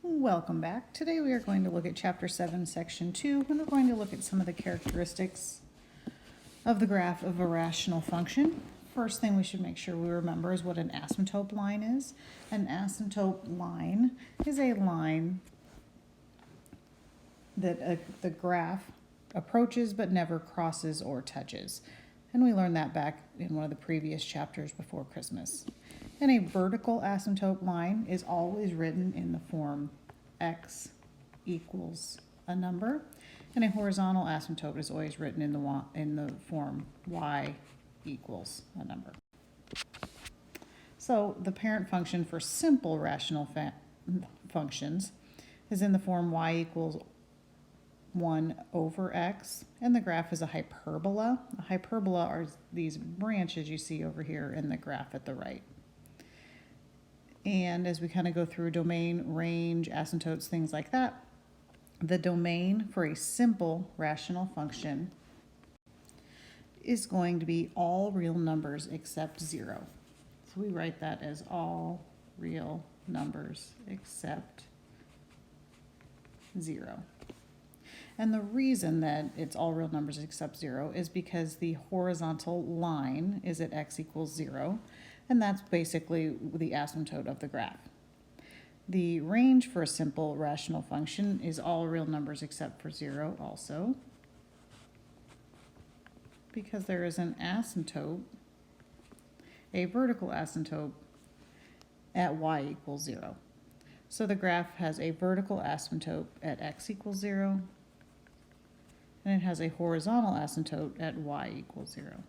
Welcome back. Today we are going to look at Chapter 7, Section 2, and we're going to look at some of the characteristics of the graph of a rational function. First thing we should make sure we remember is what an asymptote line is. An asymptote line is a line that the graph approaches but never crosses or touches. And we learned that back in one of the previous chapters before Christmas. And a vertical asymptote line is always written in the form x equals a number, and a horizontal asymptote is always written in the form y equals a number. So the parent function for simple rational functions is in the form y equals 1 over x, and the graph is a hyperbola. A hyperbola are these branches you see over here in the graph at the right. And as we kind of go through domain, range, asymptotes, things like that, the domain for a simple rational function is going to be all real numbers except 0. So we write that as all real numbers except 0. And the reason that it's all real numbers except 0 is because the horizontal line is at x equals 0, and that's basically the asymptote of the graph. The range for a simple rational function is all real numbers except for 0 also, because there is an asymptote, a vertical asymptote at y equals 0. So the graph has a vertical asymptote at x equals 0, and it has a horizontal asymptote at y equals 0.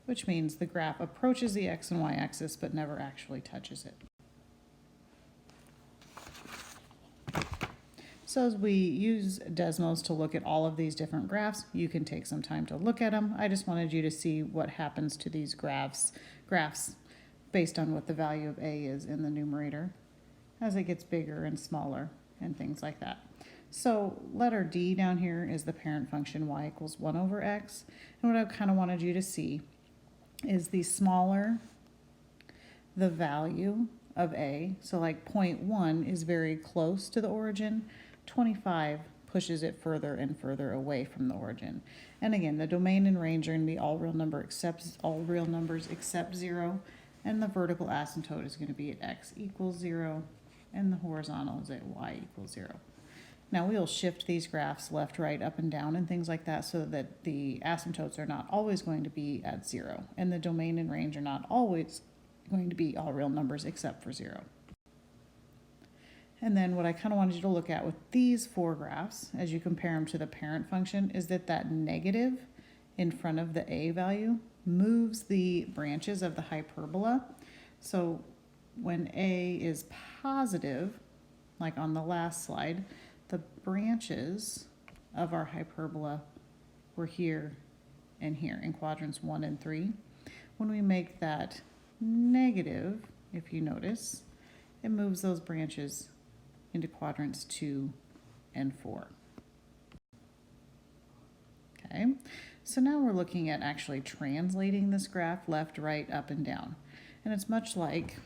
Which means the graph approaches the x and y axis but never actually touches it. So as we use Desmos to look at all of these different graphs, you can take some time to look at them. I just wanted you to see what happens to these graphs based on what the value of a is in the numerator as it gets bigger and smaller and things like that. So letter D down here is the parent function y equals 1 over x. And what I kind of wanted you to see is the smaller the value of a, so like 0.1 is very close to the origin, 25 pushes it further and further away from the origin. And again, the domain and range are going to be all real numbers except 0, and the vertical asymptote is going to be at x equals 0, and the horizontal is at y equals 0. Now we'll shift these graphs left, right, up, and down and things like that so that the asymptotes are not always going to be at 0, and the domain and range are not always going to be all real numbers except for 0. And then what I kind of wanted you to look at with these four graphs as you compare them to the parent function is that negative in front of the a value moves the branches of the hyperbola. So when a is positive, like on the last slide, the branches of our hyperbola were here and here in quadrants 1 and 3. When we make that negative, if you notice, it moves those branches into quadrants 2 and 4. Okay, so now we're looking at actually translating this graph left, right, up, and down. And it's much like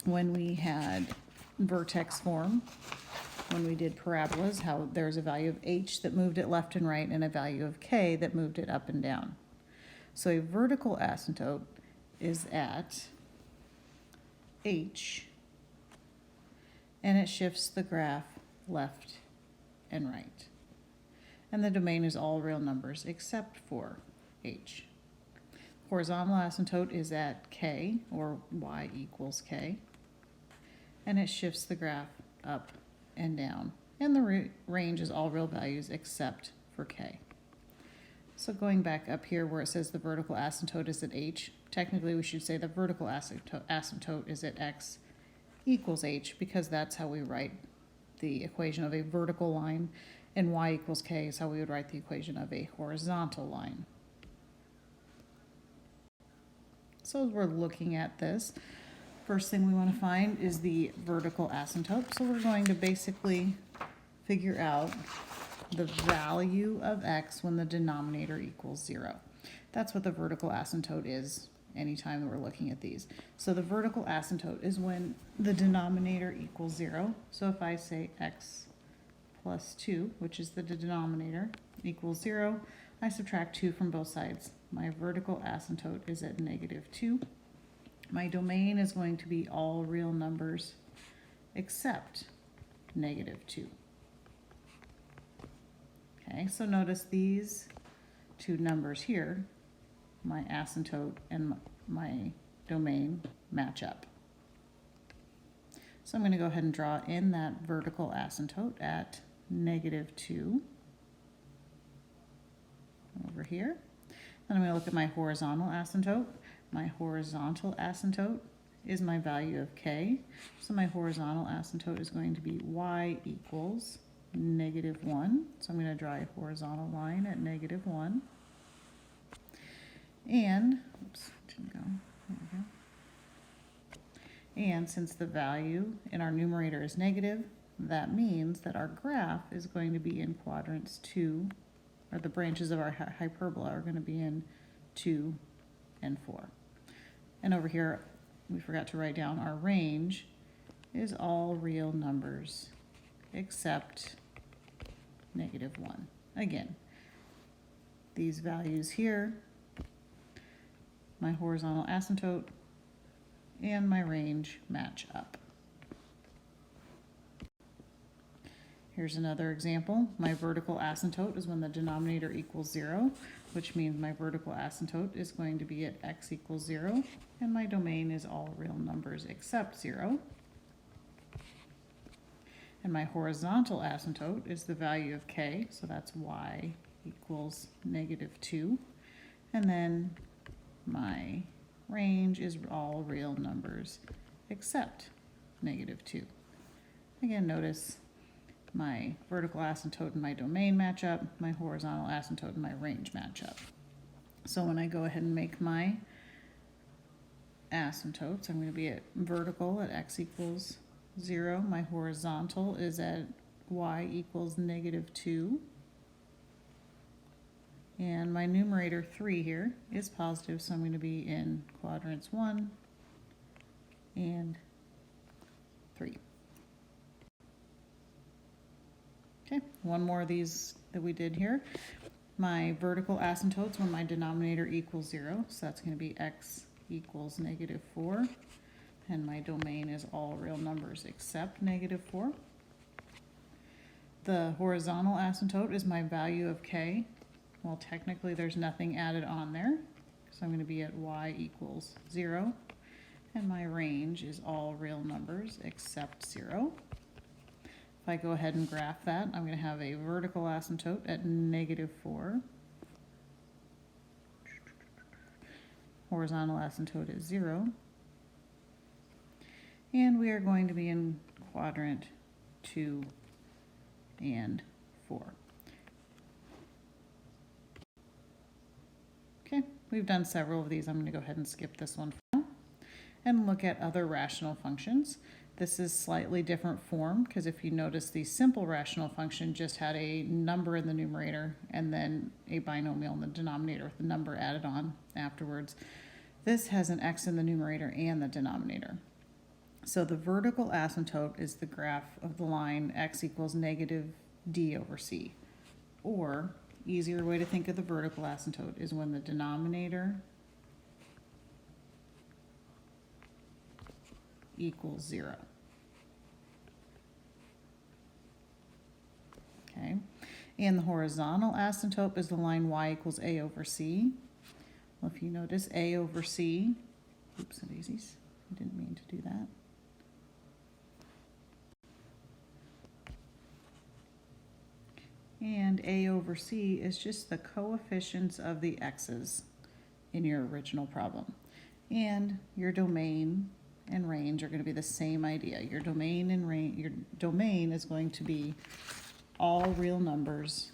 when we had vertex form, when we did parabolas, how there's a value of h that moved it left and right and a value of k that moved it up and down. So a vertical asymptote is at h, and it shifts the graph left and right. And the domain is all real numbers except for h. Horizontal asymptote is at k, or y equals k, and it shifts the graph up and down, and the range is all real values except for k. So going back up here where it says the vertical asymptote is at h, technically we should say the vertical asymptote is at x equals h, because that's how we write the equation of a vertical line, and y equals k is how we would write the equation of a horizontal line. So as we're looking at this, first thing we want to find is the vertical asymptote. So we're going to basically figure out the value of x when the denominator equals 0. That's what the vertical asymptote is anytime that we're looking at these. So the vertical asymptote is when the denominator equals 0. So if I say x plus 2, which is the denominator, equals 0, I subtract 2 from both sides. My vertical asymptote is at -2. My domain is going to be all real numbers except -2. Okay, so notice these two numbers here, my asymptote and my domain, match up. So I'm going to go ahead and draw in that vertical asymptote at -2 over here. Then I'm going to look at my horizontal asymptote. My horizontal asymptote is my value of k. So my horizontal asymptote is going to be y equals -1. So I'm going to draw a horizontal line at -1. And, oops, didn't go. There we go. And since the value in our numerator is negative, that means that our graph is going to be in quadrants 2, or the branches of our hyperbola are going to be in 2 and 4. And over here, we forgot to write down our range is all real numbers except -1. Again, these values here, my horizontal asymptote and my range match up. Here's another example. My vertical asymptote is when the denominator equals 0, which means my vertical asymptote is going to be at x equals 0, and my domain is all real numbers except 0. And my horizontal asymptote is the value of k, so that's y equals -2. And then my range is all real numbers except -2. Again, notice my vertical asymptote and my domain match up, my horizontal asymptote and my range match up. So when I go ahead and make my asymptotes, I'm going to be at vertical at x equals 0. My horizontal is at y equals -2. And my numerator 3 here is positive, so I'm going to be in quadrants 1 and 3. Okay, one more of these that we did here. My vertical asymptotes when my denominator equals 0, so that's going to be x equals -4. And my domain is all real numbers except -4. The horizontal asymptote is my value of k. Well, technically there's nothing added on there, so I'm going to be at y equals 0. And my range is all real numbers except 0. If I go ahead and graph that, I'm going to have a vertical asymptote at -4. Horizontal asymptote is 0. And we are going to be in quadrant 2 and 4. Okay, we've done several of these. I'm going to go ahead and skip this one for now and look at other rational functions. This is slightly different form because if you notice, the simple rational function just had a number in the numerator and then a binomial in the denominator with the number added on afterwards. This has an x in the numerator and the denominator. So the vertical asymptote is the graph of the line x equals -d over c. Or, easier way to think of the vertical asymptote is when the denominator equals 0. Okay, and the horizontal asymptote is the line y equals a over c. Well, if you notice, a over c, oops, daisies, I didn't mean to do that. And a over c is just the coefficients of the x's in your original problem. And your domain and range are going to be the same idea. Your domain and range, your domain is going to be all real numbers.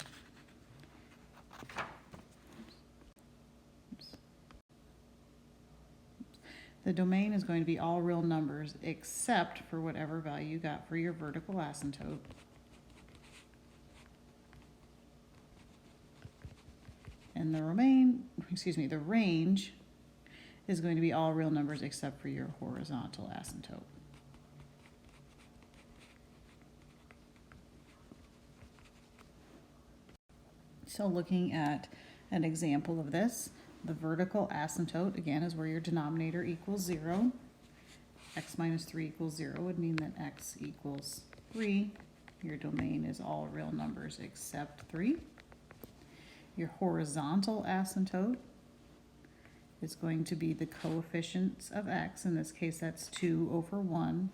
The domain is going to be all real numbers except for whatever value you got for your vertical asymptote. And the range is going to be all real numbers except for your horizontal asymptote. So looking at an example of this, the vertical asymptote, again, is where your denominator equals 0. X minus 3 equals 0 would mean that x equals 3. Your domain is all real numbers except 3. Your horizontal asymptote is going to be the coefficients of x. In this case, that's 2 over 1.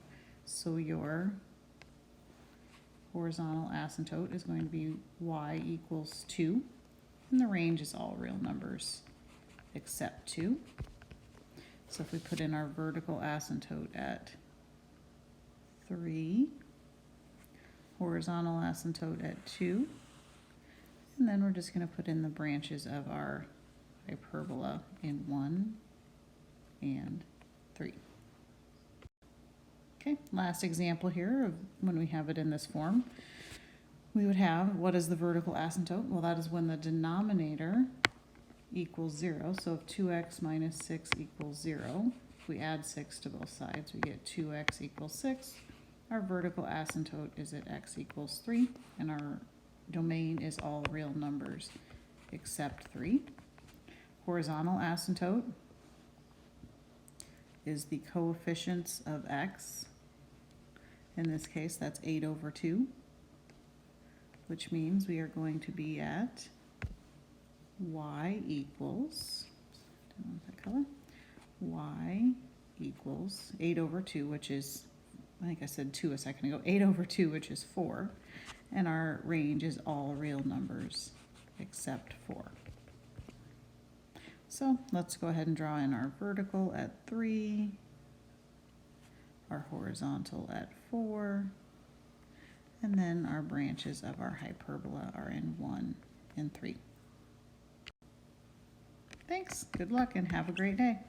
So your horizontal asymptote is going to be y equals 2. And the range is all real numbers except 2. So if we put in our vertical asymptote at 3, horizontal asymptote at 2, and then we're just going to put in the branches of our hyperbola in 1 and 3. Okay, last example here of when we have it in this form. We would have, what is the vertical asymptote? Well, that is when the denominator equals 0. So if 2x minus 6 equals 0, if we add 6 to both sides, we get 2x equals 6. Our vertical asymptote is at x equals 3, and our domain is all real numbers except 3. Horizontal asymptote is the coefficients of x. In this case, that's 8 over 2, which means we are going to be at y equals, don't want that color, y equals 8 over 2, which is, I think I said 2 a second ago, 8 over 2, which is 4, and our range is all real numbers except 4. So let's go ahead and draw in our vertical at 3, our horizontal at 4, and then our branches of our hyperbola are in 1 and 3. Thanks, good luck, and have a great day.